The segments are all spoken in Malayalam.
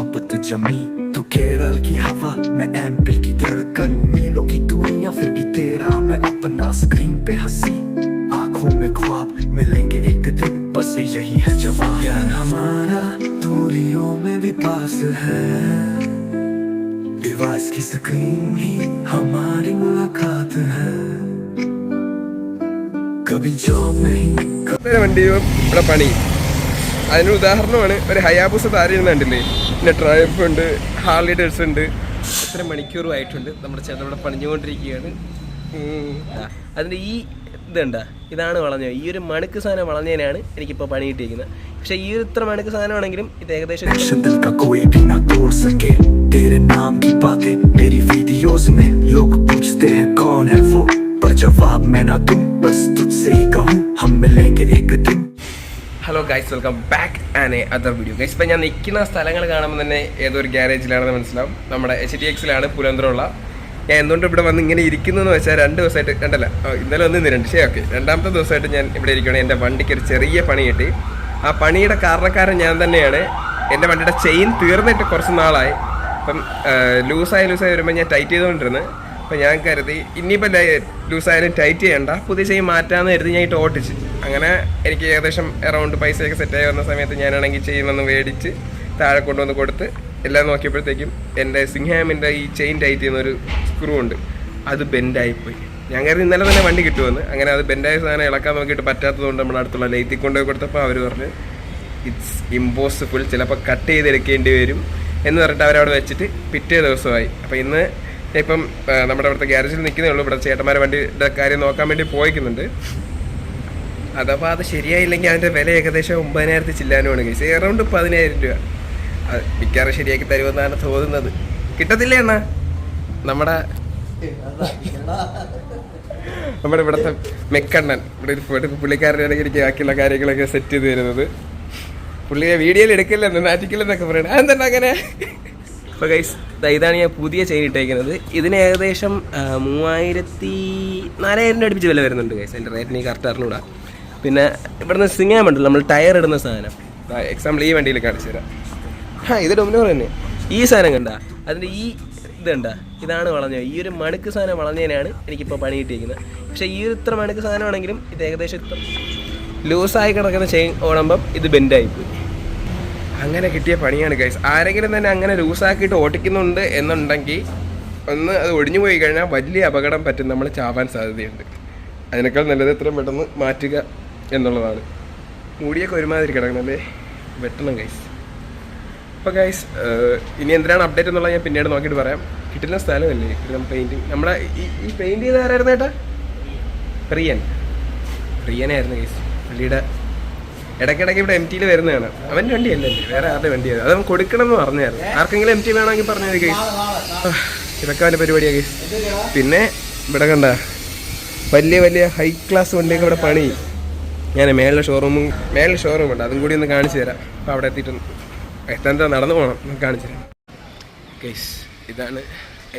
मोहब्बत जमी तू केरल की हवा मैं एमपी की धड़कन मीलों की दूरियां फिर भी तेरा मैं अपना स्क्रीन पे हंसी आंखों में ख्वाब मिलेंगे एक दिन बस यही है जवाब प्यार हमारा दूरियों में भी पास है डिवाइस की स्क्रीन ही हमारी मुलाकात है कभी जॉब नहीं വണ്ടിയും ഇവിടെ പണി അതിനൊരു ഉദാഹരണമാണ് ഒരു ഹയാബുസ താരം ഇരുന്നുണ്ടല്ലേ പിന്നെ ട്രയംഫ് ഉണ്ട് ഹാർലി ഡേവിഡ്സൺ ഉണ്ട് എത്ര മണിക്കൂറുമായിട്ടുണ്ട് നമ്മുടെ ചേട്ടൻ ഇവിടെ പണിഞ്ഞുകൊണ്ടിരിക്കുകയാണ് അതിൻ്റെ ഈ ഇതുണ്ട ഇതാണ് വളഞ്ഞത് ഈ ഒരു മണുക്ക് സാധനം വളഞ്ഞതിനാണ് എനിക്കിപ്പോൾ പണി കിട്ടിയിരിക്കുന്നത് പക്ഷേ ഈ ഒരു ഇത്ര മണുക്ക് സാധനമാണെങ്കിലും ഇത് ഏകദേശം hello guys welcome back and other video guys ഇപ്പം ഞാൻ നിൽക്കുന്ന സ്ഥലങ്ങൾ കാണുമ്പോൾ തന്നെ ഏതോ ഒരു ഗ്യാരേജിലാണെന്ന് മനസ്സിലാവും നമ്മുടെ HTXലാണ് പുലന്തരമുള്ള ഞാൻ എന്തുകൊണ്ട് ഇവിടെ വന്ന് ഇങ്ങനെ ഇരിക്കുന്നതെന്ന് വെച്ചാൽ 2 ദിവസമായിട്ട് രണ്ടല്ല ഇന്നലെ ഒന്ന് രണ്ട് ശരി ഓക്കെ രണ്ടാമത്തെ ദിവസമായിട്ട് ഞാൻ ഇവിടെ ഇരിക്കുകയാണ് എൻ്റെ വണ്ടിക്ക് ഒരു ചെറിയ പണി കിട്ടി ആ പണിയുടെ കാരണക്കാരൻ ഞാൻ തന്നെയാണ് എൻ്റെ വണ്ടിയുടെ ചെയിൻ തീർന്നിട്ട് കുറച്ച് നാളായി അപ്പം ലൂസായി വരുമ്പോൾ ഞാൻ ടൈറ്റ് ചെയ്തുകൊണ്ടിരുന്നത് അപ്പോൾ ഞാൻ കരുതി ഇനിയിപ്പോൾ ലൂസായാലും ടൈറ്റ് ചെയ്യണ്ട പുതിയ ചെയിൻ മാറ്റാമെന്ന് കരുതി ഞാൻ ഇട്ട് ഓട്ടിച്ച് അങ്ങനെ എനിക്ക് ഏകദേശം അറൗണ്ട് പൈസയൊക്കെ സെറ്റായി വന്ന സമയത്ത് ഞാനാണെങ്കിൽ ചെയിൻ വന്ന് മേടിച്ച് താഴെ കൊണ്ടുവന്ന് കൊടുത്ത് എല്ലാം നോക്കിയപ്പോഴത്തേക്കും എൻ്റെ സിംഹാമിൻ്റെ ഈ ചെയിൻ ടൈറ്റ് ചെയ്യുന്നൊരു സ്ക്രൂ ഉണ്ട് അത് ബെൻഡായിപ്പോയി ഞാൻ കരുതി ഇന്നലെ തന്നെ വണ്ടി കിട്ടുമെന്ന് അങ്ങനെ അത് ബെൻഡായ സാധനം ഇളക്കാൻ നോക്കിയിട്ട് പറ്റാത്തതുകൊണ്ട് നമ്മുടെ അടുത്തുള്ള ലൈത്തിൽ കൊണ്ടുപോയി കൊടുത്തപ്പോൾ അവർ പറഞ്ഞ് ഇറ്റ്സ് ഇമ്പോസിബിൾ ചിലപ്പോൾ കട്ട് ചെയ്തെടുക്കേണ്ടി വരും എന്ന് പറഞ്ഞിട്ട് അവരവിടെ വെച്ചിട്ട് പിറ്റേ ദിവസമായി അപ്പോൾ ഇന്ന് ഇപ്പം നമ്മുടെ അവിടുത്തെ ഗ്യാരേജിൽ നിൽക്കുന്നേ ഉള്ളൂ ഇവിടെ ചേട്ടന്മാരെ വണ്ടിയുടെ കാര്യം നോക്കാൻ വേണ്ടി പോയിക്കുന്നുണ്ട് അതപ്പോൾ അത് ശരിയായില്ലെങ്കിൽ അതിൻ്റെ വില ഏകദേശം 9,000 ചില്ലാനുമാണ് കേസ് അറൗണ്ട് 10,000 രൂപ അത് മിക്കവാറും ശരിയാക്കി തരുമെന്നാണ് തോന്നുന്നത് കിട്ടത്തില്ലേ അണ്ണാ നമ്മുടെ ഇവിടുത്തെ മെക്കണ്ണൻ ഇവിടെ പുള്ളിക്കാരനാണ് എനിക്ക് ബാക്കിയുള്ള കാര്യങ്ങളൊക്കെ സെറ്റ് ചെയ്ത് തരുന്നത് പുള്ളിയെ വീഡിയോയിൽ എടുക്കില്ലെന്ന് നാറ്റിക്കില്ലെന്നൊക്കെ പറയണേ അതെന്താ അങ്ങനെ അപ്പോൾ ഗൈസ് ഇതാണ് ഞാൻ പുതിയ ചെയിൻ ഇട്ടേക്കുന്നത് ഇതിന് ഏകദേശം 4,000 രൂപ അടുപ്പിച്ച് വില വരുന്നുണ്ട് ഗൈസ് എൻ്റെ റേറ്റിന് കറക്റ്റ് അറിഞ്ഞൂടാ പിന്നെ ഇവിടുന്ന് സിംഗാൻ ഉണ്ടല്ലോ നമ്മൾ ടയർ ഇടുന്ന സാധനം എക്സാമ്പിൾ ഈ വണ്ടിയിൽ കാണിച്ചു തരാം ഇത് ഡൊമിനോർ തന്നെ ഈ സാധനം കണ്ട അതിൻ്റെ ഈ ഇതുണ്ട ഇതാണ് വളഞ്ഞത് ഈ ഒരു മണുക്ക് സാധനം വളഞ്ഞതിനാണ് എനിക്കിപ്പോൾ പണി കിട്ടിയിരിക്കുന്നത് പക്ഷേ ഈ ഒരു ഇത്ര മണുക്ക് സാധനമാണെങ്കിലും ഇത് ഏകദേശം ഇത്ര ലൂസായി കിടക്കുന്ന ചെയിൻ ഓടുമ്പം ഇത് ബെൻഡായിപ്പോയി അങ്ങനെ കിട്ടിയ പണിയാണ് ഗൈസ് ആരെങ്കിലും തന്നെ അങ്ങനെ ലൂസാക്കിയിട്ട് ഓടിക്കുന്നുണ്ട് എന്നുണ്ടെങ്കിൽ ഒന്ന് അത് ഒടിഞ്ഞു പോയി കഴിഞ്ഞാൽ വലിയ അപകടം പറ്റും നമ്മൾ ചാവാൻ സാധ്യതയുണ്ട് അതിനേക്കാൾ നല്ലത് എത്രയും പെട്ടെന്ന് മാറ്റുക എന്നുള്ളതാണ് മൂടിയൊക്കെ ഒരുമാതിരി കിടക്കണല്ലേ വെട്ടണം ഗൈസ് അപ്പോൾ ഗൈസ് ഇനി എന്തിനാണ് അപ്ഡേറ്റ് എന്നുള്ളത് ഞാൻ പിന്നീട് നോക്കിയിട്ട് പറയാം കിട്ടുന്ന സ്ഥലമല്ലേ കിട്ടുന്ന പെയിൻറ്റിങ് നമ്മുടെ ഈ പെയിൻറ്റ് ചെയ്ത ആരായിരുന്നു ഏട്ടാ പ്രിയനായിരുന്നു ഗൈസ് പള്ളിയുടെ ഇടയ്ക്കിടയ്ക്ക് ഇവിടെ MTയിൽ വരുന്നതാണ് അവൻ്റെ വണ്ടിയല്ലേ വേറെ ആരുടെ വണ്ടിയാണ് അത് അവൻ കൊടുക്കണം എന്ന് പറഞ്ഞായിരുന്നു ആർക്കെങ്കിലും MT വേണമെങ്കിൽ പറഞ്ഞത് ഗൈസ് ഇതൊക്കെ അവൻ്റെ പരിപാടിയാണ് ഗൈസ് പിന്നെ ഇവിടെ കണ്ട വലിയ ഹൈ ക്ലാസ് വണ്ടിയൊക്കെ ഇവിടെ പണി ഞാൻ മേളിലെ ഷോറൂമുണ്ട് അതും കൂടി ഒന്ന് കാണിച്ചു തരാം അപ്പോൾ അവിടെ എത്താൻ നടന്നു പോകണം കാണിച്ചു തരാം ഗൈസ് ഇതാണ്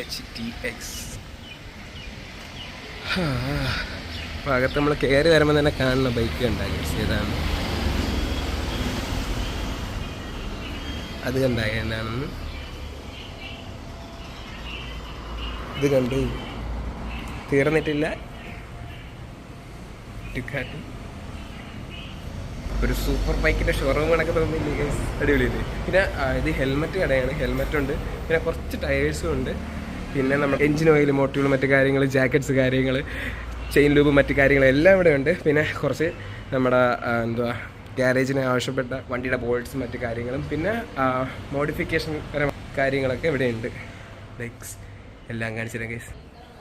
HTX അപ്പോൾ അകത്ത് നമ്മൾ കയറി വരുമ്പോൾ തന്നെ കാണുന്ന ബൈക്ക് ഉണ്ടാകും ഗൈസ് ഇതാണ് അത് കണ്ടായ എന്താണെന്ന് ഇത് കണ്ടു തീർന്നിട്ടില്ല ഒരു സൂപ്പർ ബൈക്കിൻ്റെ ഷോറൂം കണക്ക് തോന്നില്ലേ അടിപൊളിയില്ലേ പിന്നെ ഇത് ഹെൽമെറ്റ് കടയാണ് ഹെൽമെറ്റ് ഉണ്ട് പിന്നെ കുറച്ച് ടയേഴ്സും ഉണ്ട് പിന്നെ നമ്മൾ എഞ്ചിൻ ഓയിൽ മോട്ടോറുകൾ മറ്റു കാര്യങ്ങൾ ജാക്കറ്റ്സ് കാര്യങ്ങൾ ചെയിൻ ലൂബ് മറ്റു കാര്യങ്ങളെല്ലാം ഇവിടെ ഉണ്ട് പിന്നെ കുറച്ച് നമ്മുടെ ഗ്യാരേജിന് ആവശ്യപ്പെട്ട വണ്ടിയുടെ ബോൾട്ട്സും മറ്റു കാര്യങ്ങളും പിന്നെ മോഡിഫിക്കേഷൻ കാര്യങ്ങളൊക്കെ ഇവിടെ ഉണ്ട് ലൈക്സ് എല്ലാം കാണിച്ചുതരാം ഗൈസ്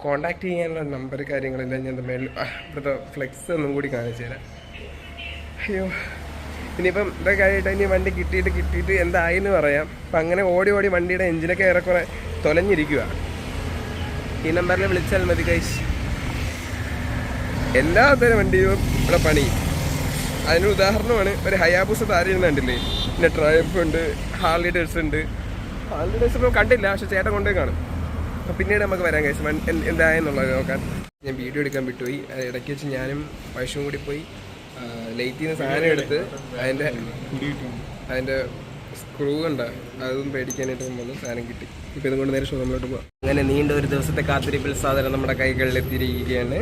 കോൺടാക്ട് ചെയ്യാനുള്ള നമ്പർ കാര്യങ്ങളെല്ലാം ഞാൻ മേളിൽ ഇവിടുത്തെ ഫ്ലെക്സ് ഒന്നും കൂടി കാണിച്ചു തരാം അയ്യോ ഇനിയിപ്പം ഇതൊക്കെ ആയിട്ട് ഇനി വണ്ടി കിട്ടിയിട്ട് എന്തായെന്ന് പറയാം അപ്പം അങ്ങനെ ഓടി വണ്ടിയുടെ എഞ്ചിനൊക്കെ ഏറെക്കുറെ തൊലഞ്ഞിരിക്കുക ഈ നമ്പറിൽ വിളിച്ചാൽ മതി ഗൈസ് എല്ലാത്തരം വണ്ടിയും ഇവിടെ പണി അതിനൊരു ഉദാഹരണമാണ് ഒരു ഹയാബുസ താരം ഇരുന്നുണ്ടല്ലേ പിന്നെ ട്രയംഫ് ഉണ്ട് ഹാർലി ഡേവിഡ്സൺ ഇപ്പോൾ കണ്ടില്ല പക്ഷെ ചേട്ടൻ കൊണ്ടുപോയി കാണും അപ്പോൾ പിന്നീട് നമുക്ക് വരാൻ കഴിച്ചു എന്തായെന്നുള്ളത് നോക്കാൻ ഞാൻ വീഡിയോ എടുക്കാൻ വിട്ടുപോയി ഇടയ്ക്ക് വെച്ച് ഞാനും വൈഷും കൂടി പോയി ലൈറ്റിൽ നിന്ന് സാധനം എടുത്ത് അതിൻ്റെ സ്ക്രൂ ഉണ്ട്, അതും പേടിക്കാനായിട്ട് വന്നു. സാധനം കിട്ടി. ഇപ്പം ഇതുകൊണ്ട് നേരെ ഷോറൂമിലോട്ട് പോകാം. അങ്ങനെ നീണ്ട ഒരു ദിവസത്തെ കാത്തിരിപ്പിൽ സാധനം നമ്മുടെ കൈകളിൽ എത്തിയിരിക്കുകയാണ്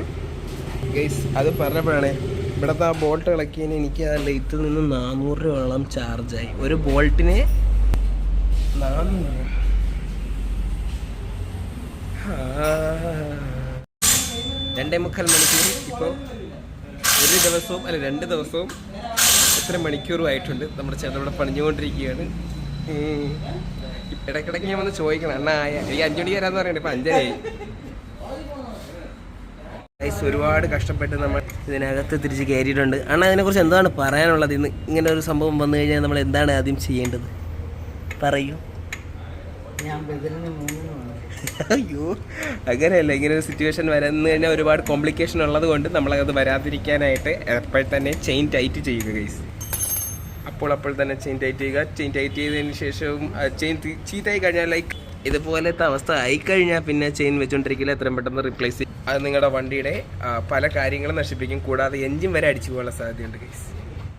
ഗൈസ്. അത് പറഞ്ഞപ്പോഴാണ് ഇവിടുത്തെ ആ ബോൾട്ട് ഇളക്കിയതിന് എനിക്ക് ആ ലൈറ്റിൽ നിന്ന് 400 രൂപയോളം ചാർജായി. ഒരു ബോൾട്ടിന് 400. 2.25 മണിക്കൂർ. ഇപ്പോൾ ഒരു ദിവസവും അല്ല 2 ദിവസവും എത്ര മണിക്കൂറും ആയിട്ടുണ്ട്. നമ്മുടെ ചേട്ടൻ ഇവിടെ പണിഞ്ഞുകൊണ്ടിരിക്കുകയാണ്. ഇടയ്ക്കിടയ്ക്ക് ഞാൻ വന്ന് ചോദിക്കണം, അണ്ണാ എനിക്ക് 5 മണിക്ക് വരാമെന്ന് പറയണ്ടേ, ഇപ്പം 5:30 ഒരുപാട് കഷ്ടപ്പെട്ട് നമ്മൾ ഇതിനകത്ത് തിരിച്ച് കയറിയിട്ടുണ്ട്. അണ്ണാ അതിനെക്കുറിച്ച് എന്താണ് പറയാനുള്ളത്? ഇന്ന് ഇങ്ങനെ ഒരു സംഭവം വന്നു കഴിഞ്ഞാൽ നമ്മൾ എന്താണ് ആദ്യം ചെയ്യേണ്ടത്? പറയൂ. അയ്യോ, അങ്ങനെയല്ല. ഇങ്ങനെ ഒരു സിറ്റുവേഷൻ വരുന്നു കഴിഞ്ഞാൽ ഒരുപാട് കോംപ്ലിക്കേഷൻ ഉള്ളത് കൊണ്ട് നമ്മളത് വരാതിരിക്കാനായിട്ട് എപ്പോൾ തന്നെ ചെയിൻ ടൈറ്റ് ചെയ്യുക ഗൈസ്. അപ്പോൾ തന്നെ ചെയിൻ ടൈറ്റ് ചെയ്യുക. ചെയിൻ ടൈറ്റ് ചെയ്തതിന് ശേഷവും ചെയിൻ ചീത്തായി കഴിഞ്ഞാൽ ലൈക്ക് ഇതുപോലത്തെ അവസ്ഥ ആയിക്കഴിഞ്ഞാൽ പിന്നെ ചെയിൻ വെച്ചുകൊണ്ടിരിക്കില്ല, എത്രയും പെട്ടെന്ന് റീപ്ലേസ് ചെയ്യും. അത് നിങ്ങളുടെ വണ്ടിയുടെ പല കാര്യങ്ങളും നശിപ്പിക്കും. കൂടാതെ എൻജിൻ വരെ അടിച്ചു പോകാനുള്ള സാധ്യതയുണ്ട് ഗൈസ്.